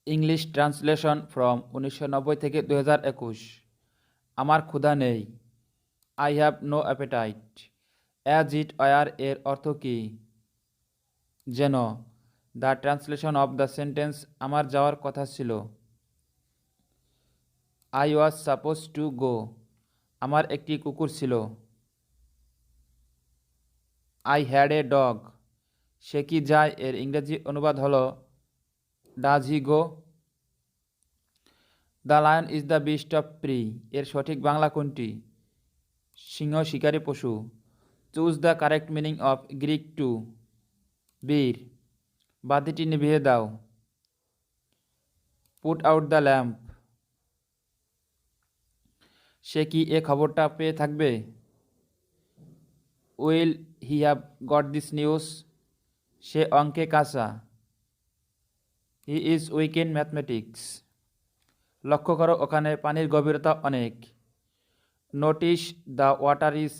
English translation from 1990 থেকে 2021। আমার ক্ষুধা নেই। I have no appetite. As it were এর অর্থ কী? যেন। The translation of the sentence আমার যাওয়ার কথা ছিল। I was suppose to go. আমার একটি কুকুর ছিল। I had a dog. সে কি যায় এর ইংরেজি অনুবাদ হলো does he go. The lion is the beast of prey এর সঠিক বাংলা কোনটি? সিংহ শিকারী পশু। Choose the correct meaning of Greek to. বীর। বাতিটি নিভিয়ে দাও। Put out the lamp. সে কি এ খবরটা পেয়ে থাকবে? Will he have got this news. সে অঙ্কে কাঁচা। He is weak in mathematics. লক্ষ্য করো ওখানে পানির গভীরতা অনেক। Notice the water is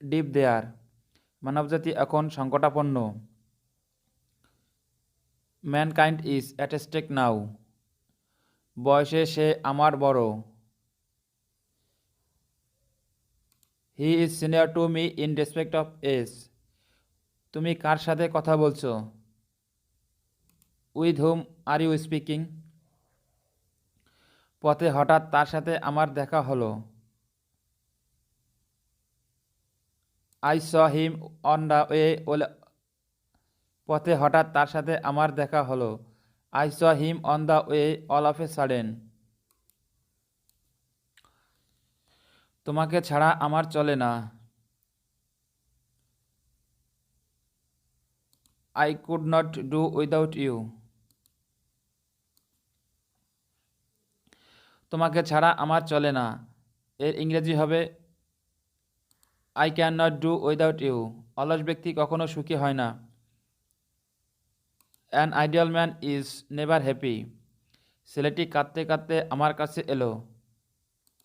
deep there. মানবজাতি এখন সংকটাপন্ন। Mankind is at stake now. বয়সে সে আমার বড়। He is senior to me in respect of age. তুমি কার সাথে কথা বলছো? With whom are you speaking. পথে হঠাৎ তার সাথে আমার দেখা হলো। I saw him on the way. পথে হঠাৎ তার সাথে আমার দেখা হলো। I saw him on the way all of a sudden. তোমাকে ছাড়া আমার চলে না। I could not do without you. তোমাকে ছাড়া আমার চলে না এর ইংরেজি হবে I can not do without you. অলস ব্যক্তি কখনো সুখী হয় না। An ideal man is never happy. ছেলেটি কাঁদতে কাঁদতে আমার কাছে এলো।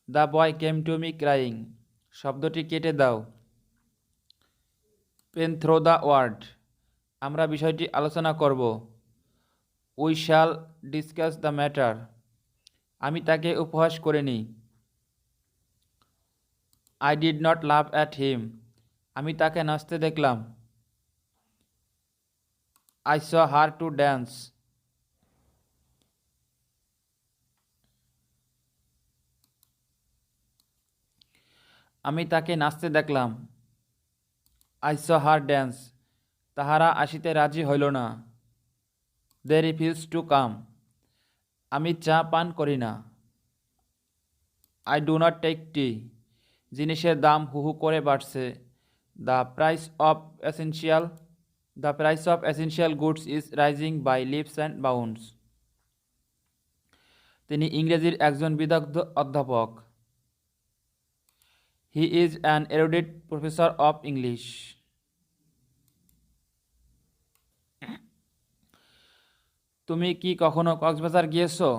The boy came to me crying. শব্দটি কেটে দাও। Pen through the word. আমরা বিষয়টি আলোচনা করব। We shall discuss the matter. আমি তাকে উপহাস করিনি। I did not laugh at him. আমি তাকে নাচতে দেখলাম। I saw her to dance. আমি তাকে নাচতে দেখলাম। I saw her dance. তাহারা আসিতে রাজি হইল না। They refuse to come. আমি চা পান করি না। আই ডু নট টেক টি। জিনিসের দাম হু হু করে বাড়ছে। The price of essential the price of essential goods is rising by leaps and bounds. তিনি ইংরেজির একজন বিদগ্ধ অধ্যাপক। He is an erudite professor of English. তুমি কি কখনো কক্সবাজার গিয়েছো?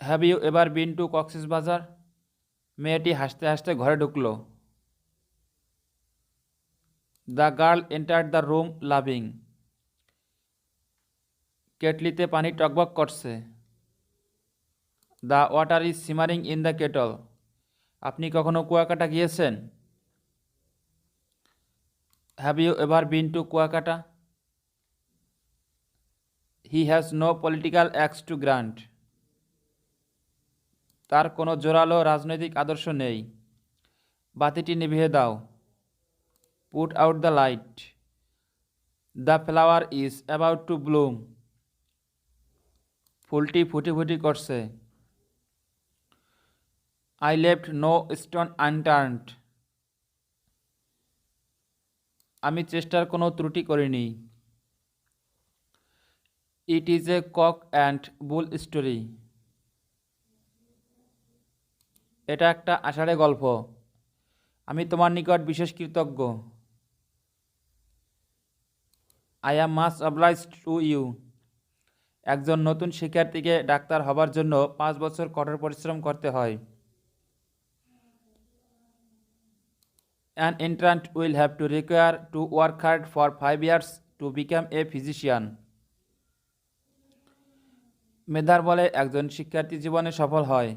হ্যাভ ইউ এবার বিন টু কক্সবাজার? মেয়েটি হাসতে হাসতে ঘরে ঢুকল। The girl entered the room loving. কেটলিতে পানি টকবক করছে। The water is simmering in the kettle. আপনি কখনো কুয়াকাটা গিয়েছেন? Have you ever been to Kuakata? He has no political axe to grind. তার কোনো জোরালো রাজনৈতিক আদর্শ নেই। বাতিটি নিভিয়ে দাও। Put out the light. The flower is about to bloom. ফুলটি ফুটি ফুটি করছে। I left no stone unturned. আমি চেষ্টার কোনো ত্রুটি করিনি। It is a cock and bull story. এটা একটা আষাঢ়ে গল্প। আমি তোমার নিকট বিশেষ কৃতজ্ঞ। I am much obliged to you. একজন নতুন শিক্ষার্থীকে ডাক্তার হবার জন্য 5 বছর কঠোর পরিশ্রম করতে হয়। An entrant will have to require to work hard for 5 years to become a physician. মেধার বলে একজন শিক্ষার্থী জীবনে সফল হয়।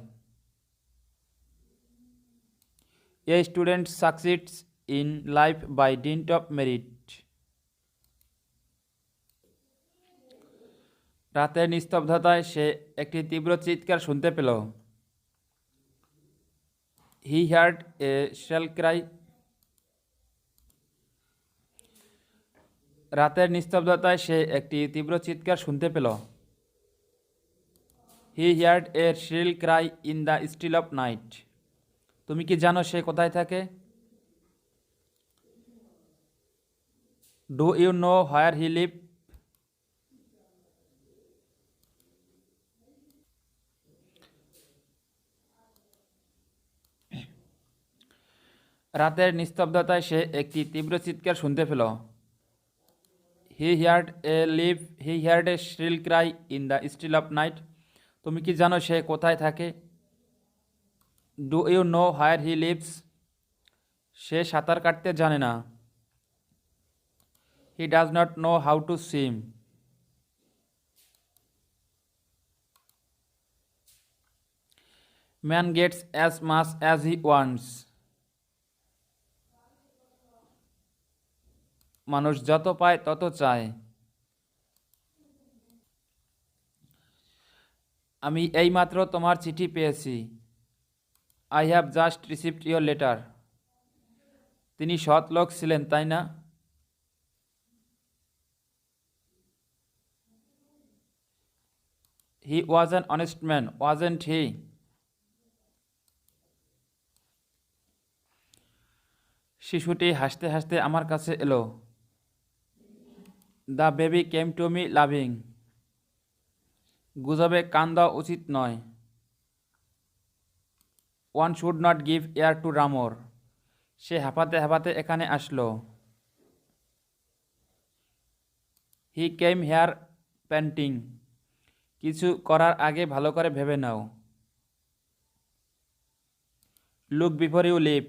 A student succeeds in life by dint of merit. রাতের নিস্তব্ধতায় সে একটি তীব্র চিৎকার শুনতে পেল। He heard a shell cry. রাতের নিস্তব্ধতায় সে একটি তীব্র চিৎকার শুনতে পেল। He heard a shrill cry in the still of night. তুমি কি জানো সে কোথায় থাকে? Do you know where he live? রাতের নিস্তব্ধতায় সে একটি তীব্র চিৎকার শুনতে পেল। He heard a shrill cry in the still of night. তুমি কি জানো সে কোথায় থাকে? Do you know where he lives? সে সাঁতার কাটতে জানে না। He does not know how to swim. Man gets as much as he wants. মানুষ যত পায় তত চায়। আমি এইমাত্র তোমার চিঠি পেয়েছি। I have just received your letter. তিনি সৎ লোক ছিলেন, তাই না? He was an honest man, wasn't he? শিশুটি হাসতে হাসতে আমার কাছে এলো। The baby came to me loving. গুজবে কান দেওয়া উচিত নয়। One should not give ear to rumour. সে হাঁপাতে হাঁপাতে এখানে আসলো। He came here panting. কিছু করার আগে ভালো করে ভেবে নাও। Look before you leave.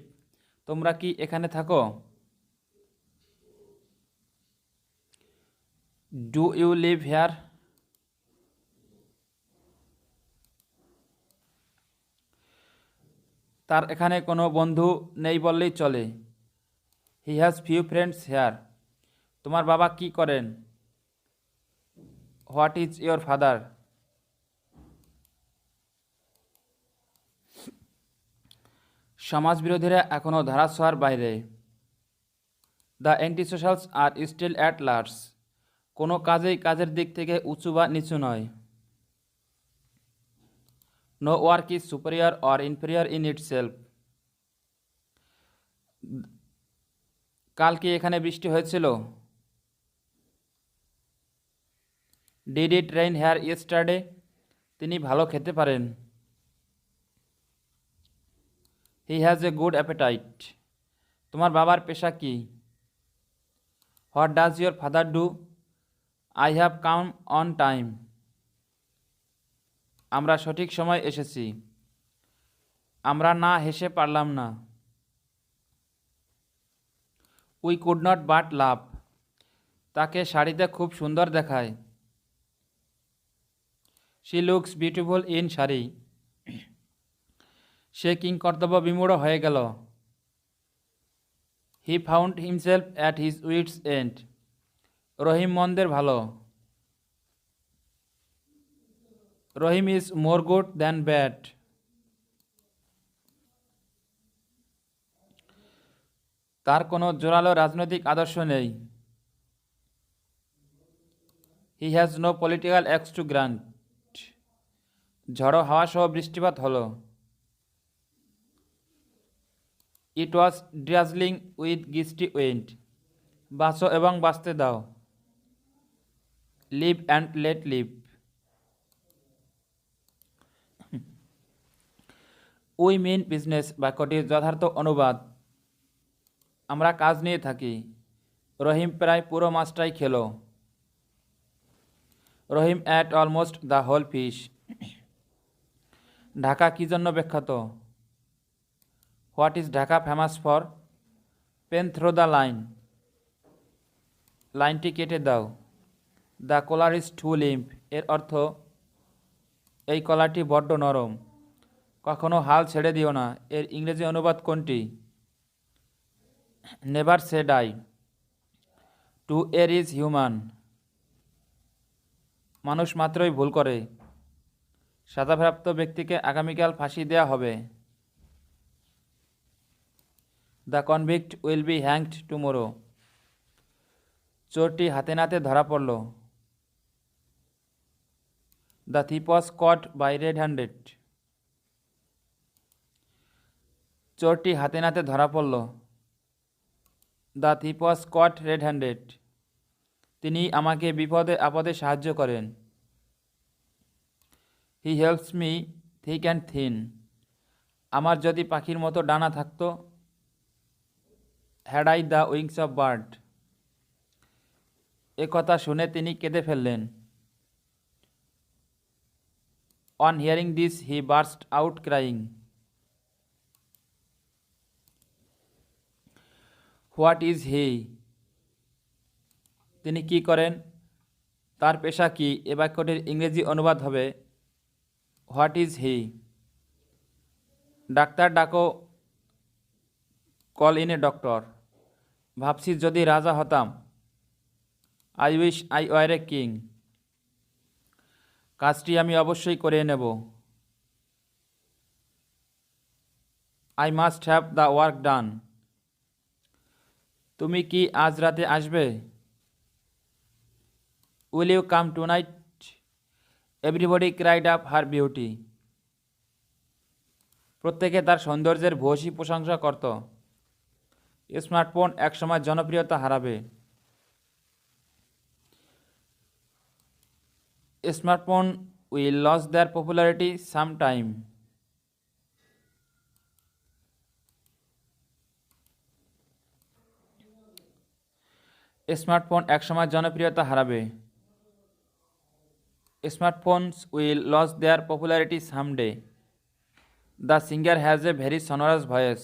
তোমরা কি এখানে থাকো? Do you live here? তার এখানে কোনো বন্ধু নেই বললেই চলে। He has few friends here. তোমার বাবা কি করেন? What is your father? সমাজবিরোধীরা এখনও ধারাছোঁয়ার বাইরে। The antisocials are still at large. কোনো কাজেই কাজের দিক থেকে উঁচু বা নিচু নয়। No work is superior or inferior in itself. কাল কি এখানে বৃষ্টি হয়েছিল? Did it rain here yesterday? তিনি ভালো খেতে পারেন। He has a good appetite. তোমার বাবার পেশা কি? What does your father do? I have come on time. আমরা সঠিক সময় এসেছি। আমরা না হেসে পারলাম না। We could not but laugh. তাকে শাড়িতে খুব সুন্দর দেখায়। She looks beautiful in sari. সে কিংকর্তব্য বিমূঢ় হয়ে গেল। He found himself at his wits end. Rahim মন্দের ভালো। Rahim is more good than bad. তার কোনো জোরালো রাজনৈতিক আদর্শ নেই। He has no political axe to grind. ঝড়ো হাওয়া সহ বৃষ্টিপাত হলো। It was drizzling with gusty wind. বাঁচো এবং বাঁচতে দাও। Live and let live. We mean business বাক্যটির যথার্থ অনুবাদ: আমরা কাজ নিয়ে থাকি। রহিম প্রায় পুরো মাছটাই খেলো। Rahim ate almost the whole fish. Dhaka কী জন্য বিখ্যাত? What is Dhaka famous for? Pen through the line. লাইনটি কেটে দাও। The collar is too limp এর অর্থ এই কলাটি বড্ড নরম। কখনো হাল ছেড়ে দিও না এর ইংরেজি অনুবাদ কোনটি? নেভার সে ডাই। টু এর ইজ হিউম্যান। মানুষ মাত্রই ভুল করে। সাজাপ্রাপ্ত ব্যক্তিকে আগামীকাল ফাঁসি দেয়া হবে। The convict will be hanged tomorrow. চোরটি হাতে নাতে ধরা পড়ল। The thief was caught by red handed. চোরটি হাতে নাতে ধরা পড়ল। The thief was caught red handed. তিনি আমাকে বিপদে আপদে সাহায্য করেন। He helps me thick and thin. আমার যদি পাখির মতো ডানা থাকতো। Had I the wings of bird. এ কথা শুনে তিনি কেঁদে ফেললেন। On hearing this he burst out crying. What is হি। তিনি কি করেন? তার পেশা কি? এ বাক্যটির ইংরেজি অনুবাদ হবে হোয়াট ইজ হি। ডাক্তার ডাকো, কল ইন এ ডক্টর। ভাবছি যদি রাজা হতাম। I wish I were a king. কাজটি আমি অবশ্যই করে নেব। I must have the work done. তুমি কি আজ রাতে আসবে? Will you come tonight? Everybody cried up her beauty. প্রত্যেকে তার সৌন্দর্যের ভূয়সী প্রশংসা করত। স্মার্টফোন একসময় জনপ্রিয়তা হারাবে। Smartphone will lose their popularity some time. Smartphone একসময় জনপ্রিয়তা হারাবে। Smartphones will lose their popularity someday. The singer has a very sonorous voice.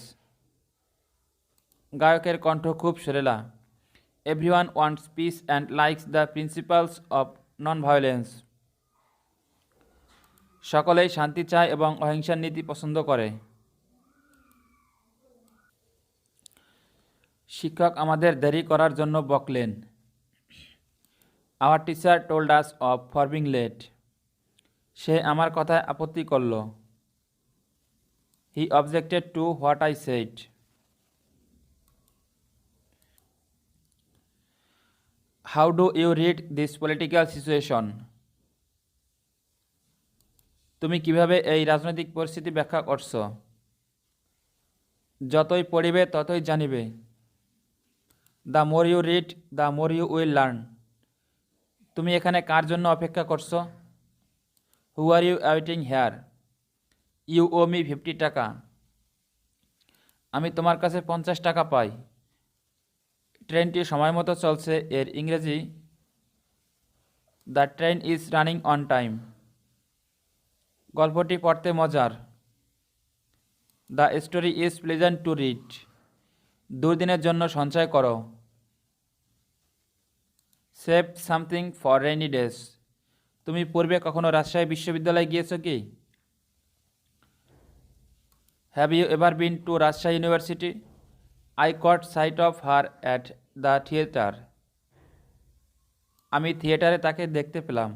গায়কের কণ্ঠ খুব সুরেলা। Everyone wants peace and likes the principles of non violence. সকলেই শান্তি চায় এবং অহিংসার নীতি পছন্দ করে। শিক্ষক আমাদের দেরি করার জন্য বকলেন। Our teacher told us off for being late. সে আমার কথায় আপত্তি করল। He objected to what I said. How do you read this political situation. তুমি কিভাবে এই রাজনৈতিক পরিস্থিতি ব্যাখ্যা করছো? যতই পড়িবে ততই জানিবে। The more you read the more you will learn. তুমি এখানে কার জন্য অপেক্ষা করছো? Who are you waiting here? You owe me 50 টাকা। আমি তোমার কাছে 50 টাকা পাই। ট্রেনটি সময় মতো চলছে এর ইংরেজি the train is running on time. গল্পটি পড়তে মজার। The story is pleasant to read. দুর্দিনের জন্য সঞ্চয় করো। Save something for rainy days. তুমি পূর্বে কখনো রাজশাহী বিশ্ববিদ্যালয়ে গিয়েছো কি? Have you ever been to Rajshahi university? I caught sight of her at the theatre. আমি থিয়েটারে তাকে দেখতে পেলাম।